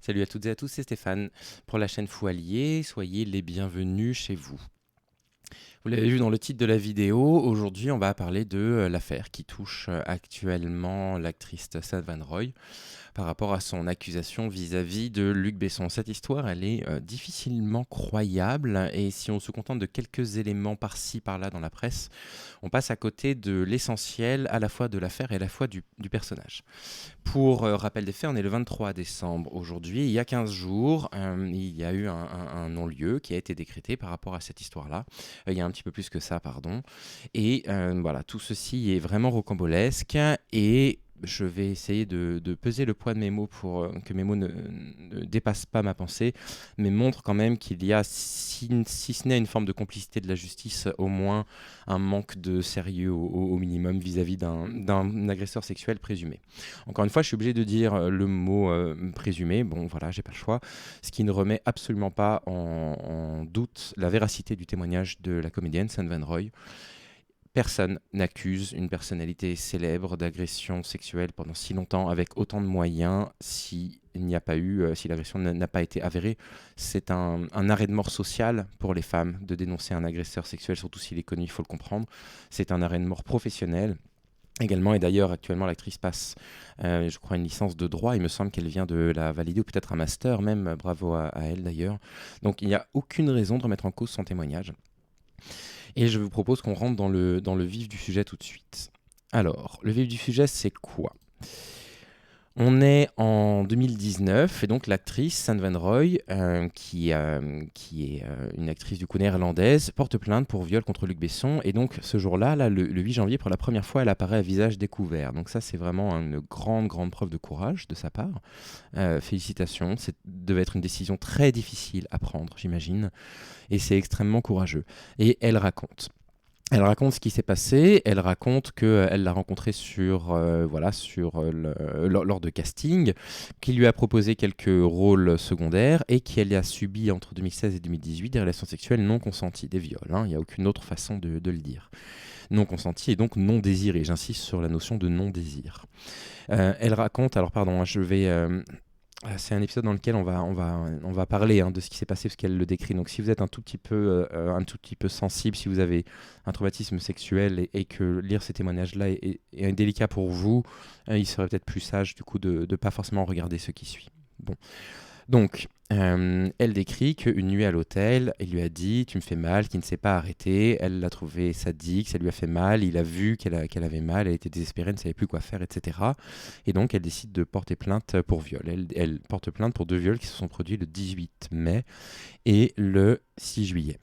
Salut à toutes et à tous, c'est Stéphane pour la chaîne Fou Allié. Soyez les bienvenus chez vous. Vous l'avez vu dans le titre de la vidéo, aujourd'hui on va parler de l'affaire qui touche actuellement l'actrice Sacha Van Roy par rapport à son accusation vis-à-vis de Luc Besson. Cette histoire, elle est difficilement croyable et si on se contente de quelques éléments par-ci, par-là dans la presse, on passe à côté de l'essentiel à la fois de l'affaire et à la fois du personnage. Pour rappel des faits, on est le 23 décembre aujourd'hui. Il y a 15 jours, il y a eu un non-lieu qui a été décrété par rapport à cette histoire-là. Il y a un petit peu plus que ça, pardon. Et voilà, tout ceci est vraiment rocambolesque et je vais essayer de peser le poids de mes mots pour que mes mots ne dépassent pas ma pensée, mais montrent quand même qu'il y a, si ce n'est une forme de complicité de la justice, au moins un manque de sérieux au minimum vis-à-vis d'un agresseur sexuel présumé. Encore une fois, je suis obligé de dire le mot présumé, bon voilà, j'ai pas le choix, ce qui ne remet absolument pas en doute la véracité du témoignage de la comédienne Sacha Van Roy. Personne n'accuse une personnalité célèbre d'agression sexuelle pendant si longtemps avec autant de moyens si l'agression n'a pas été avérée. C'est un arrêt de mort social pour les femmes de dénoncer un agresseur sexuel, surtout s'il est connu, il faut le comprendre. C'est un arrêt de mort professionnel également, et d'ailleurs actuellement l'actrice passe je crois une licence de droit, il me semble qu'elle vient de la valider ou peut-être un master même, bravo à elle d'ailleurs. Donc il n'y a aucune raison de remettre en cause son témoignage. Et je vous propose qu'on rentre dans le vif du sujet tout de suite. Alors, le vif du sujet, c'est quoi ? On est en 2019 et donc l'actrice Sacha Van Roy, qui est une actrice du coup néerlandaise, porte plainte pour viol contre Luc Besson. Et donc ce jour-là, le 8 janvier, pour la première fois, elle apparaît à visage découvert. Donc ça, c'est vraiment une grande preuve de courage de sa part. Félicitations, ça devait être une décision très difficile à prendre, j'imagine. Et c'est extrêmement courageux. Et elle raconte. Elle raconte ce qui s'est passé, elle raconte qu'elle l'a rencontré lors de casting, qu'il lui a proposé quelques rôles secondaires et qu'elle a subi entre 2016 et 2018 des relations sexuelles non consenties, des viols. Il n'y a aucune autre façon de le dire. Non consenti et donc non désiré. J'insiste sur la notion de non-désir. Elle raconte, alors pardon, c'est un épisode dans lequel on va parler de ce qui s'est passé parce qu'elle le décrit. Donc si vous êtes un tout petit peu sensible, si vous avez un traumatisme sexuel et que lire ces témoignages-là est délicat pour vous, il serait peut-être plus sage du coup de ne pas forcément regarder ce qui suit. Bon. Donc, elle décrit qu'une nuit à l'hôtel, il lui a dit « tu me fais mal », qu'il ne s'est pas arrêté. Elle l'a trouvé sadique, ça lui a fait mal, il a vu qu'elle avait mal, elle était désespérée, elle ne savait plus quoi faire, etc. Et donc, elle décide de porter plainte pour viol. Elle porte plainte pour 2 viols qui se sont produits le 18 mai et le 6 juillet.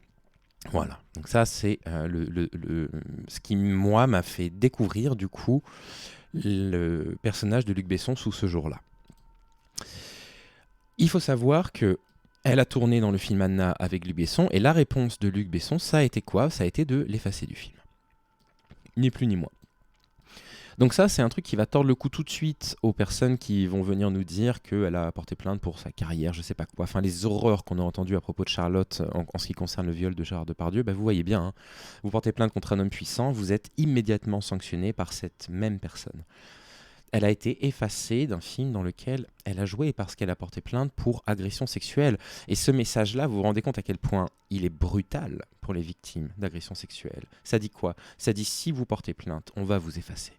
Voilà, donc ça c'est ce qui, moi, m'a fait découvrir du coup le personnage de Luc Besson sous ce jour-là. Il faut savoir que elle a tourné dans le film Anna avec Luc Besson et la réponse de Luc Besson, ça a été quoi ? Ça a été de l'effacer du film. Ni plus ni moins. Donc ça, c'est un truc qui va tordre le cou tout de suite aux personnes qui vont venir nous dire qu'elle a porté plainte pour sa carrière, je sais pas quoi. Enfin, les horreurs qu'on a entendues à propos de Charlotte en ce qui concerne le viol de Gérard Depardieu, vous voyez bien, vous portez plainte contre un homme puissant, vous êtes immédiatement sanctionné par cette même personne. Elle a été effacée d'un film dans lequel elle a joué parce qu'elle a porté plainte pour agression sexuelle. Et ce message-là, vous vous rendez compte à quel point il est brutal pour les victimes d'agression sexuelle. Ça dit quoi ? Ça dit si vous portez plainte, on va vous effacer.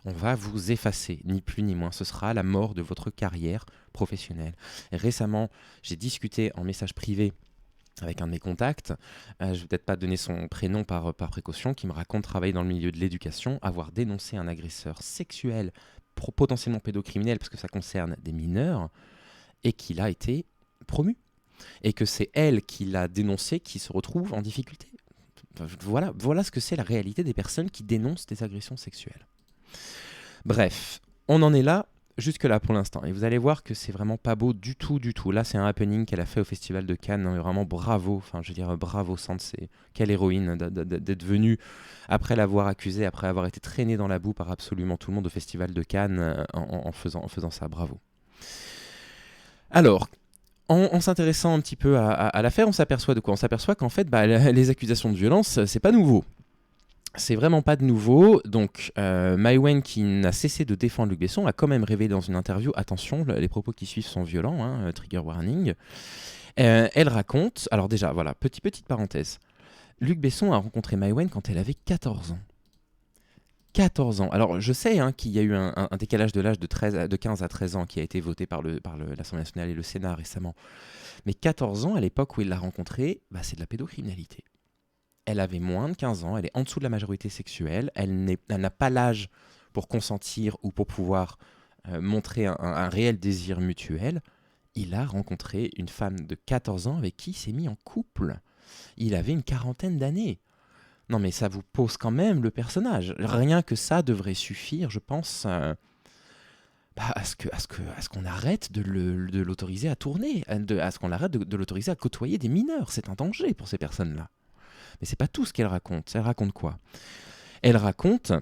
On va vous effacer, ni plus ni moins. Ce sera la mort de votre carrière professionnelle. Et récemment, j'ai discuté en message privé avec un de mes contacts, je ne vais peut-être pas donner son prénom par précaution, qui me raconte travailler dans le milieu de l'éducation, avoir dénoncé un agresseur sexuel, potentiellement pédocriminel, parce que ça concerne des mineurs, et qu'il a été promu. Et que c'est elle qui l'a dénoncé qui se retrouve en difficulté. Voilà ce que c'est la réalité des personnes qui dénoncent des agressions sexuelles. Bref, on en est là. Jusque-là pour l'instant. Et vous allez voir que c'est vraiment pas beau du tout. Là, c'est un happening qu'elle a fait au Festival de Cannes. Non, vraiment bravo. Enfin, je veux dire, bravo, Sand. Quelle héroïne d'être venue après l'avoir accusée, après avoir été traînée dans la boue par absolument tout le monde au Festival de Cannes en faisant ça. Bravo. Alors, en s'intéressant un petit peu à l'affaire, on s'aperçoit de quoi ? On s'aperçoit qu'en fait, les accusations de violence, c'est pas nouveau. C'est vraiment pas de nouveau. Donc, Mai Wen, qui n'a cessé de défendre Luc Besson, a quand même révélé dans une interview, attention, les propos qui suivent sont violents, hein, trigger warning. Elle raconte, alors déjà, voilà, petite parenthèse. Luc Besson a rencontré Mai Wen quand elle avait 14 ans. 14 ans. Alors, je sais qu'il y a eu un décalage de l'âge de 15 à 13 ans qui a été voté par l'Assemblée nationale et le Sénat récemment. Mais 14 ans, à l'époque où il l'a rencontrée, c'est de la pédocriminalité. Elle avait moins de 15 ans, elle est en dessous de la majorité sexuelle, elle n'a pas l'âge pour consentir ou pour pouvoir montrer un réel désir mutuel. Il a rencontré une femme de 14 ans avec qui il s'est mis en couple. Il avait une quarantaine d'années. Non mais ça vous pose quand même le personnage. Rien que ça devrait suffire, je pense, à ce qu'on arrête de l'autoriser à tourner, à ce qu'on arrête de l'autoriser à côtoyer des mineurs. C'est un danger pour ces personnes-là. Mais c'est pas tout ce qu'elle raconte. Elle raconte quoi? Elle raconte...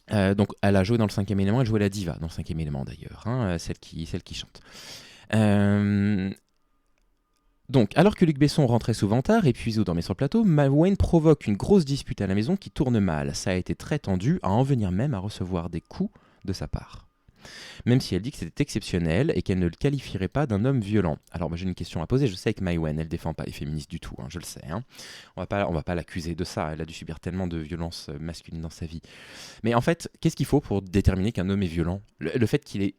donc elle a joué dans le 5e élément, elle jouait la diva dans le 5e élément d'ailleurs, celle qui chante. Donc, alors que Luc Besson rentrait souvent tard, épuisé ou dormait sur le plateau, Mai Wen provoque une grosse dispute à la maison qui tourne mal. Ça a été très tendu, à en venir même à recevoir des coups de sa part. Même si elle dit que c'était exceptionnel et qu'elle ne le qualifierait pas d'un homme violent. Alors j'ai une question à poser, je sais que Mai Wen, elle défend pas les féministes du tout, je le sais. On va pas l'accuser de ça, elle a dû subir tellement de violences masculines dans sa vie. Mais en fait, qu'est-ce qu'il faut pour déterminer qu'un homme est violent? Le fait qu'il ait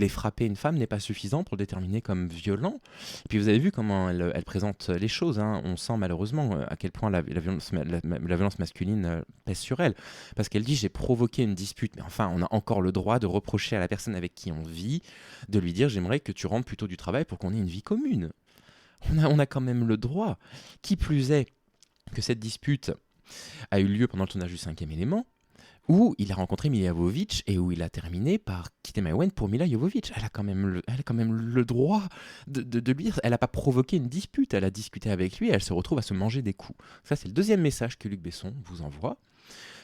frappé une femme n'est pas suffisant pour le déterminer comme violent. Et puis vous avez vu comment elle présente les choses. On sent malheureusement à quel point la violence masculine pèse sur elle. Parce qu'elle dit j'ai provoqué une dispute. Mais enfin, on a encore le droit de reprocher à la personne avec qui on vit, de lui dire j'aimerais que tu rentres plutôt du travail pour qu'on ait une vie commune. On a quand même le droit. Qui plus est que cette dispute a eu lieu pendant le tournage du 5e élément, où il a rencontré Milla Jovovich et où il a terminé par quitter Mai Wen pour Milla Jovovich. Elle a quand même le droit de lui dire. Elle n'a pas provoqué une dispute, elle a discuté avec lui et elle se retrouve à se manger des coups. Ça, c'est le deuxième message que Luc Besson vous envoie.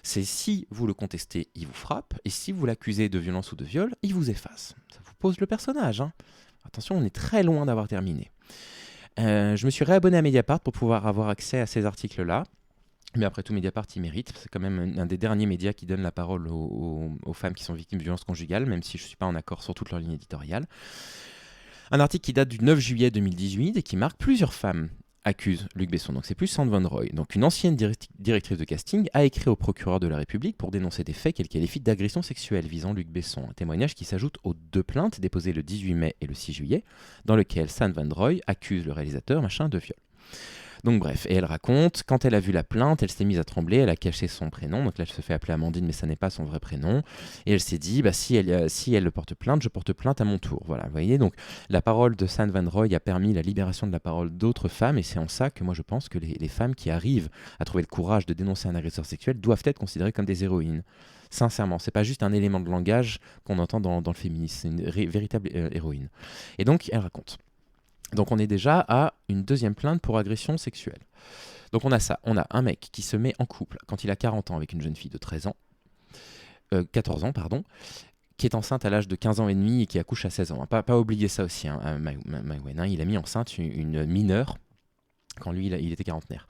C'est si vous le contestez, il vous frappe, et si vous l'accusez de violence ou de viol, il vous efface. Ça vous pose le personnage. Attention, on est très loin d'avoir terminé. Je me suis réabonné à Mediapart pour pouvoir avoir accès à ces articles-là. Mais après tout, Mediapart, il mérite. C'est quand même un des derniers médias qui donne la parole aux femmes qui sont victimes de violences conjugales, même si je ne suis pas en accord sur toute leur ligne éditoriale. Un article qui date du 9 juillet 2018 et qui marque plusieurs femmes accusent Luc Besson. Donc c'est plus Sandra Van Roy. Donc une ancienne directrice de casting a écrit au procureur de la République pour dénoncer des faits qu'elle qualifie d'agression sexuelle visant Luc Besson. Un témoignage qui s'ajoute aux 2 plaintes déposées le 18 mai et le 6 juillet, dans lequel Sandra Van Roy accuse le réalisateur de viol. Donc bref, et elle raconte, quand elle a vu la plainte, elle s'est mise à trembler, elle a caché son prénom, donc là elle se fait appeler Amandine, mais ça n'est pas son vrai prénom, et elle s'est dit, si elle porte plainte, je porte plainte à mon tour. Voilà, vous voyez, donc la parole de Sandra Van Roy a permis la libération de la parole d'autres femmes, et c'est en ça que moi je pense que les femmes qui arrivent à trouver le courage de dénoncer un agresseur sexuel doivent être considérées comme des héroïnes. Sincèrement, c'est pas juste un élément de langage qu'on entend dans le féminisme, c'est une véritable héroïne. Et donc elle raconte. Donc on est déjà à une deuxième plainte pour agression sexuelle. Donc on a ça, on a un mec qui se met en couple quand il a 40 ans avec une jeune fille de 14 ans, qui est enceinte à l'âge de 15 ans et demi et qui accouche à 16 ans. Pas oublier ça aussi, Mai Wen, il a mis enceinte une mineure quand lui il était quarantenaire.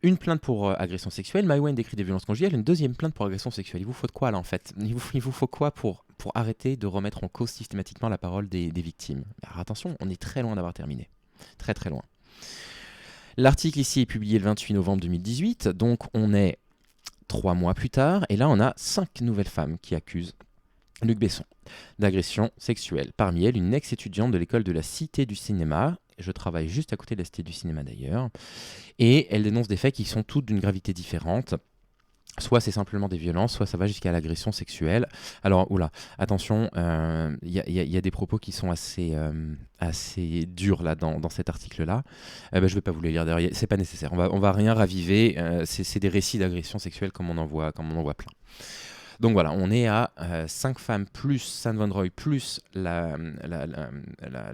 Une plainte pour agression sexuelle, Mai Wen décrit des violences conjugales, une deuxième plainte pour agression sexuelle. Il vous faut de quoi là en fait? Il vous faut quoi pour arrêter de remettre en cause systématiquement la parole des victimes? Alors attention, on est très loin d'avoir terminé. Très très loin. L'article ici est publié le 28 novembre 2018, donc on est 3 mois plus tard, et là on a 5 nouvelles femmes qui accusent Luc Besson d'agression sexuelle. Parmi elles, une ex-étudiante de l'école de la Cité du Cinéma. Je travaille juste à côté de la Cité du Cinéma d'ailleurs. Et elle dénonce des faits qui sont toutes d'une gravité différente. Soit c'est simplement des violences, soit ça va jusqu'à l'agression sexuelle. Alors, attention, il y a des propos qui sont assez durs là dans cet article-là. Je ne vais pas vous les lire derrière, c'est pas nécessaire. On va rien raviver. C'est des récits d'agression sexuelle comme on en voit plein. Donc voilà, on est à 5 femmes plus Sandra Van Roy plus la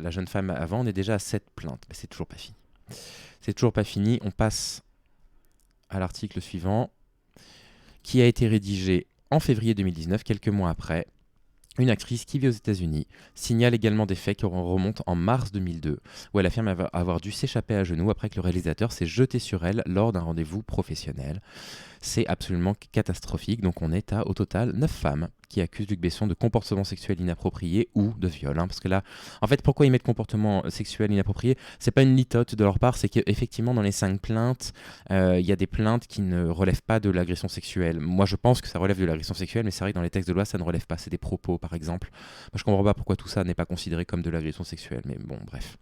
jeune femme avant. On est déjà à 7 plaintes, mais c'est toujours pas fini. C'est toujours pas fini. On passe à l'article suivant, qui a été rédigé en février 2019, quelques mois après, Une actrice qui vit aux États-Unis signale également des faits qui remontent en mars 2002, où elle affirme avoir dû s'échapper à genoux après que le réalisateur s'est jeté sur elle lors d'un rendez-vous professionnel. C'est absolument catastrophique. Donc on est à, au total, 9 femmes qui accusent Luc Besson de comportement sexuel inapproprié ou de viol. Parce que là, en fait, pourquoi ils mettent comportement sexuel inapproprié? C'est pas une litote de leur part, c'est qu'effectivement, dans les 5 plaintes, il y a des plaintes qui ne relèvent pas de l'agression sexuelle. Moi, je pense que ça relève de l'agression sexuelle, mais c'est vrai que dans les textes de loi, ça ne relève pas. C'est des propos, par exemple. Moi, je comprends pas pourquoi tout ça n'est pas considéré comme de l'agression sexuelle, mais bon, bref.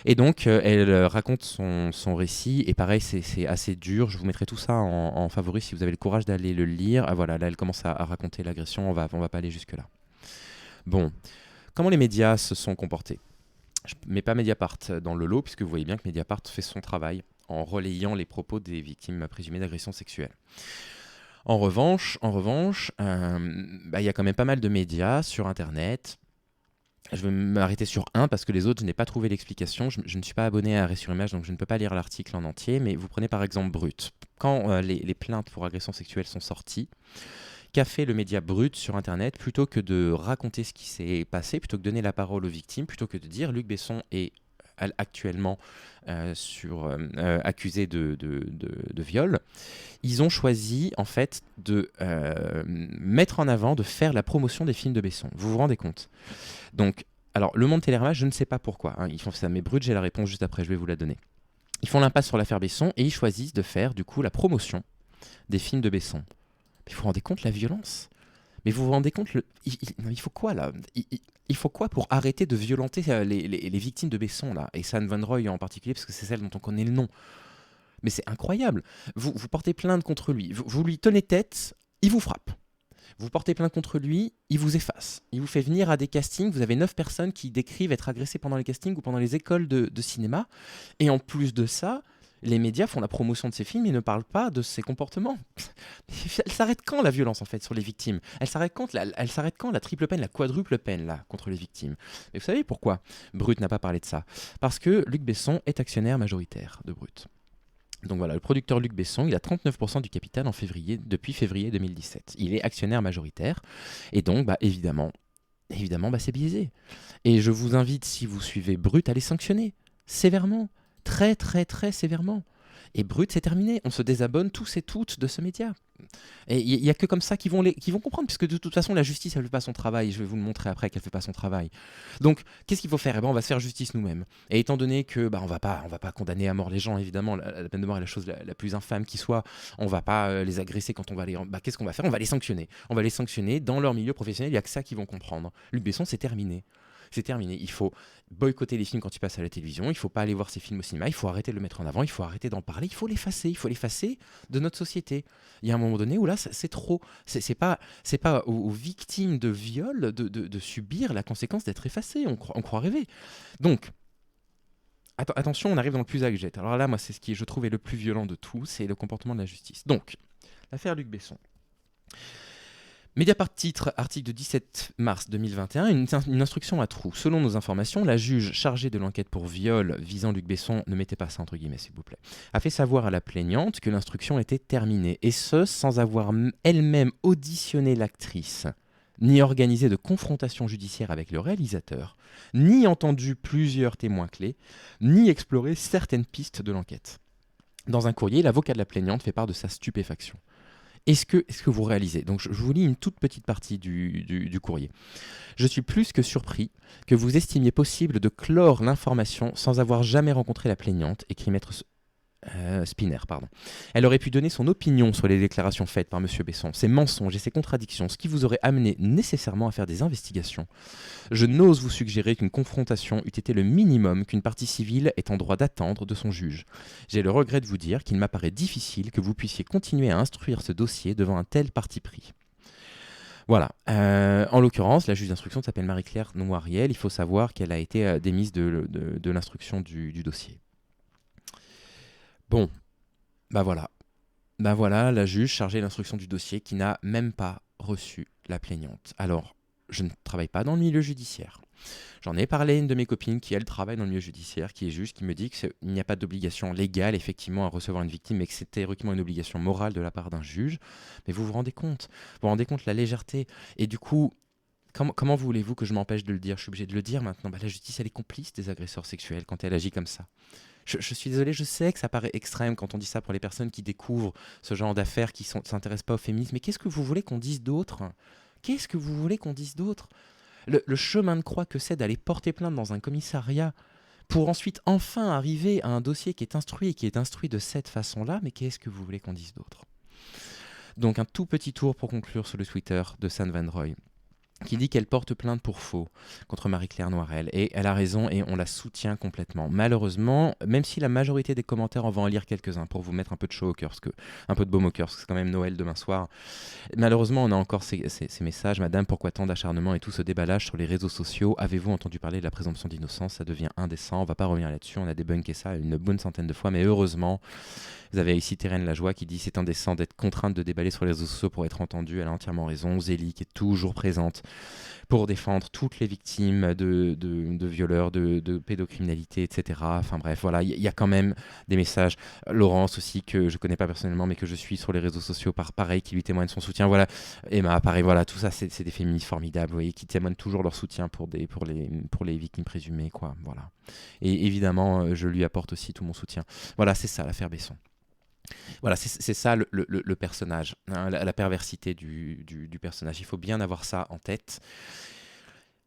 Et donc, elle raconte son récit, et pareil, c'est assez dur. Je vous mettrai tout ça en favori si vous avez le courage d'aller le lire. Ah voilà, là, elle commence à raconter l'agression, on va pas aller jusque-là. Bon, comment les médias se sont comportés? Je ne mets pas Mediapart dans le lot, puisque vous voyez bien que Mediapart fait son travail en relayant les propos des victimes présumées d'agression sexuelle. En revanche, il y a quand même pas mal de médias sur Internet. Je vais m'arrêter sur un parce que les autres, je n'ai pas trouvé l'explication. Je ne suis pas abonné à Arrêt sur Image, donc je ne peux pas lire l'article en entier. Mais vous prenez par exemple Brut. Quand les plaintes pour agression sexuelle sont sorties, qu'a fait le média Brut sur Internet? Plutôt que de raconter ce qui s'est passé, plutôt que de donner la parole aux victimes, plutôt que de dire Luc Besson est actuellement accusé de viol, ils ont choisi en fait de mettre en avant, de faire la promotion des films de Besson. Vous vous rendez compte? Donc, alors, Le Monde Télérama, je ne sais pas pourquoi. Ils font ça, mais Brut, j'ai la réponse juste après, je vais vous la donner. Ils font l'impasse sur l'affaire Besson et ils choisissent de faire, du coup, la promotion des films de Besson. Mais vous vous rendez compte la violence? Mais vous vous rendez compte, il faut quoi là? Il faut quoi pour arrêter de violenter les victimes de Besson là? Et San Van Roy en particulier, parce que c'est celle dont on connaît le nom. Mais c'est incroyable. Vous portez plainte contre lui, vous lui tenez tête, il vous frappe. Vous portez plainte contre lui, il vous efface. Il vous fait venir à des castings. Vous avez 9 personnes qui décrivent être agressées pendant les castings ou pendant les écoles de cinéma. Et en plus de ça, les médias font la promotion de ces films et ne parlent pas de ses comportements. Elle s'arrête quand la violence en fait sur les victimes? Elle s'arrête quand la triple peine, la quadruple peine là contre les victimes? Mais vous savez pourquoi Brut n'a pas parlé de ça? Parce que Luc Besson est actionnaire majoritaire de Brut. Donc voilà, le producteur Luc Besson, il a 39% du capital depuis février 2017. Il est actionnaire majoritaire et donc évidemment, c'est biaisé. Et je vous invite, si vous suivez Brut, à les sanctionner sévèrement, très très très sévèrement. Et Brut, c'est terminé. On se désabonne tous et toutes de ce média. Et il n'y a que comme ça qu'ils vont comprendre, puisque de toute façon, la justice, elle ne fait pas son travail. Je vais vous le montrer après qu'elle ne fait pas son travail. Donc, qu'est-ce qu'il faut faire? On va se faire justice nous-mêmes. Et étant donné que on va pas condamner à mort les gens, évidemment, la peine de mort est la chose la plus infâme qui soit. On va pas les agresser quand on va les... qu'est-ce qu'on va faire? On va les sanctionner. On va les sanctionner dans leur milieu professionnel. Il n'y a que ça qu'ils vont comprendre. Luc Besson, c'est terminé. C'est terminé. Il faut boycotter les films quand ils passent à la télévision. Il ne faut pas aller voir ces films au cinéma. Il faut arrêter de le mettre en avant. Il faut arrêter d'en parler. Il faut l'effacer. Il faut l'effacer de notre société. Il y a un moment donné où là, c'est trop. C'est pas aux victimes de viol de subir la conséquence d'être effacées. On croit rêver. Donc, attention, on arrive dans le plus abject. Alors là, moi, c'est ce qui, je trouve, est le plus violent de tout. C'est le comportement de la justice. Donc, l'affaire Luc Besson. Mediapart titre, article de 17 mars 2021, une instruction à trous. Selon nos informations, la juge chargée de l'enquête pour viol visant Luc Besson, ne mettez pas ça entre guillemets s'il vous plaît, a fait savoir à la plaignante que l'instruction était terminée, et ce sans avoir elle-même auditionné l'actrice, ni organisé de confrontation judiciaire avec le réalisateur, ni entendu plusieurs témoins clés, ni exploré certaines pistes de l'enquête. Dans un courrier, l'avocat de la plaignante fait part de sa stupéfaction. Est-ce que vous réalisez? Donc je vous lis une toute petite partie du courrier. Je suis plus que surpris que vous estimiez possible de clore l'information sans avoir jamais rencontré la plaignante, écrit maître Spinner. Elle aurait pu donner son opinion sur les déclarations faites par M. Besson, ses mensonges et ses contradictions, ce qui vous aurait amené nécessairement à faire des investigations. Je n'ose vous suggérer qu'une confrontation eût été le minimum qu'une partie civile est en droit d'attendre de son juge. J'ai le regret de vous dire qu'il m'apparaît difficile que vous puissiez continuer à instruire ce dossier devant un tel parti pris. Voilà. En l'occurrence, la juge d'instruction s'appelle Marie-Claire Noiriel. Il faut savoir qu'elle a été démise de l'instruction du dossier. Bon, voilà, la juge chargée de l'instruction du dossier qui n'a même pas reçu la plaignante. Alors, je ne travaille pas dans le milieu judiciaire. J'en ai parlé à une de mes copines qui, elle, travaille dans le milieu judiciaire, qui est juge, qui me dit qu'il n'y a pas d'obligation légale, effectivement, à recevoir une victime, mais que c'est théoriquement une obligation morale de la part d'un juge. Mais vous vous rendez compte la légèreté. Et du coup, Comment voulez-vous que je m'empêche de le dire? Je suis obligé de le dire maintenant. Bah, la justice, elle est complice des agresseurs sexuels quand elle agit comme ça. Je suis désolé, je sais que ça paraît extrême quand on dit ça pour les personnes qui découvrent ce genre d'affaires, qui ne s'intéressent pas au féminisme. Mais qu'est-ce que vous voulez qu'on dise d'autre? Qu'est-ce que vous voulez qu'on dise d'autre? Le chemin de croix que c'est d'aller porter plainte dans un commissariat pour ensuite enfin arriver à un dossier qui est instruit et qui est instruit de cette façon-là, mais qu'est-ce que vous voulez qu'on dise d'autre? Donc un tout petit tour pour conclure sur le Twitter de San Van Roy, qui dit qu'elle porte plainte pour faux contre Marie-Claire Noirel. Et elle a raison et on la soutient complètement. Malheureusement, même si la majorité des commentaires, on va en lire quelques-uns pour vous mettre un peu de chaud au cœur, un peu de baume au cœur, parce que c'est quand même Noël demain soir. Malheureusement, on a encore ces messages. Madame, pourquoi tant d'acharnement et tout ce déballage sur les réseaux sociaux? Avez-vous entendu parler de la présomption d'innocence? Ça devient indécent. On va pas revenir là-dessus. On a débunké ça une bonne centaine de fois. Mais heureusement, vous avez ici Thérène Lajoie qui dit c'est indécent d'être contrainte de déballer sur les réseaux sociaux pour être entendue. Elle a entièrement raison. Zélie qui est toujours présente pour défendre toutes les victimes de violeurs, de pédocriminalité, etc. Enfin bref, voilà, il y a quand même des messages. Laurence aussi, que je connais pas personnellement, mais que je suis sur les réseaux sociaux, pareil, qui lui témoigne son soutien. Voilà, Emma, pareil, voilà, tout ça, c'est des féministes formidables, vous voyez, qui témoignent toujours leur soutien pour les victimes présumées, quoi. Voilà. Et évidemment, je lui apporte aussi tout mon soutien. Voilà, c'est ça, l'affaire Besson. Voilà, c'est ça le personnage, hein, la perversité du personnage. Il faut bien avoir ça en tête.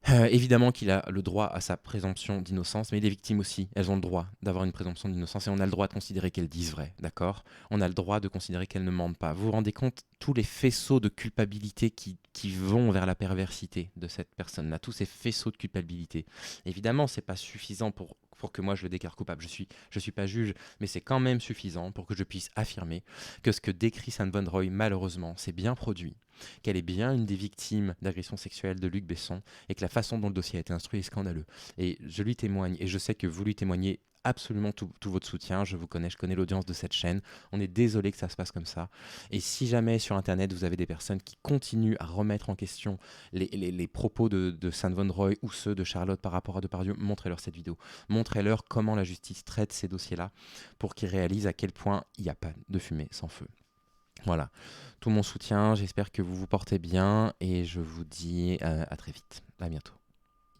Évidemment qu'il a le droit à sa présomption d'innocence, mais les victimes aussi, elles ont le droit d'avoir une présomption d'innocence et on a le droit de considérer qu'elles disent vrai, d'accord? On a le droit de considérer qu'elles ne mentent pas. Vous vous rendez compte tous les faisceaux de culpabilité qui vont vers la perversité de cette personne-là, tous ces faisceaux de culpabilité. Évidemment, c'est pas suffisant pour que moi je le déclare coupable. Je suis pas juge, mais c'est quand même suffisant pour que je puisse affirmer que ce que décrit San Van Roy, malheureusement, c'est bien produit, qu'elle est bien une des victimes d'agression sexuelle de Luc Besson et que la façon dont le dossier a été instruit est scandaleux. Et je lui témoigne, et je sais que vous lui témoignez absolument tout votre soutien. Je vous connais, je connais l'audience de cette chaîne. On est désolé que ça se passe comme ça. Et si jamais sur Internet, vous avez des personnes qui continuent à remettre en question les propos de San Van Roy ou ceux de Charlotte par rapport à Depardieu, montrez-leur cette vidéo. Montrez-leur comment la justice traite ces dossiers-là pour qu'ils réalisent à quel point il n'y a pas de fumée sans feu. Voilà, tout mon soutien, j'espère que vous vous portez bien et je vous dis à très vite, à bientôt.